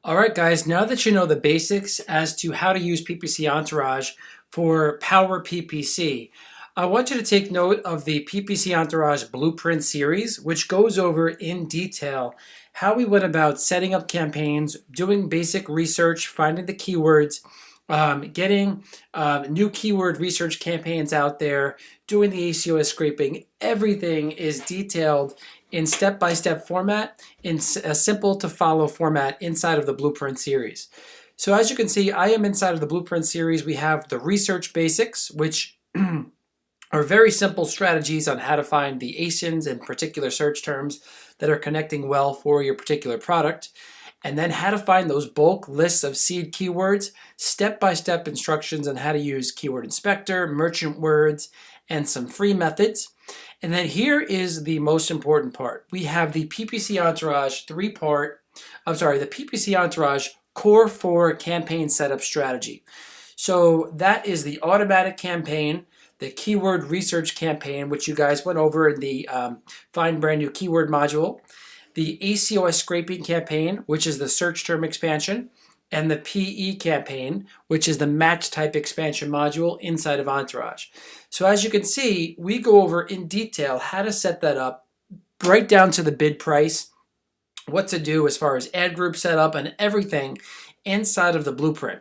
All right, guys, now that you know the basics as to how to use PPC Entourage for Power PPC, I want you to take note of the PPC Entourage Blueprint Series, which goes over in detail how we went about setting up campaigns, doing basic research, finding the keywords, getting new keyword research campaigns out there, doing the ACOS scraping. Everything is detailed in step-by-step format, in a simple to follow format inside of the Blueprint Series. So as you can see, I am inside of the Blueprint Series. We have the research basics, which are very simple strategies on how to find the ASINs and particular search terms that are connecting well for your particular product. And then how to find those bulk lists of seed keywords, step-by-step instructions on how to use Keyword Inspector, merchant words, and some free methods. And then here is the most important part. We have the PPC Entourage the PPC Entourage Core 4 campaign setup strategy. So that is the automatic campaign, the keyword research campaign, which you guys went over in the Find Brand New Keyword module, the ACOS scraping campaign, which is the search term expansion, and the PE campaign, which is the match type expansion module inside of Entourage. So as you can see, we go over in detail how to set that up, right down to the bid price, what to do as far as ad group setup and everything inside of the blueprint.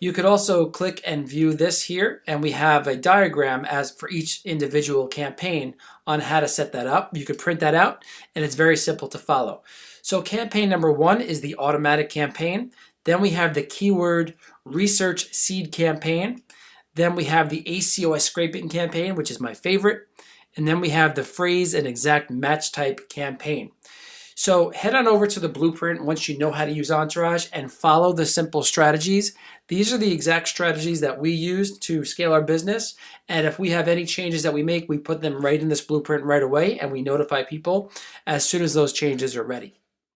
You could also click and view this here, and we have a diagram as for each individual campaign on how to set that up. You could print that out, and it's very simple to follow. So campaign number 1 is the automatic campaign. Then we have the keyword research seed campaign. Then we have the ACOS scraping campaign, which is my favorite. And then we have the phrase and exact match type campaign. So head on over to the blueprint once you know how to use Entourage and follow the simple strategies. These are the exact strategies that we use to scale our business. And if we have any changes that we make, we put them right in this blueprint right away, and we notify people as soon as those changes are ready.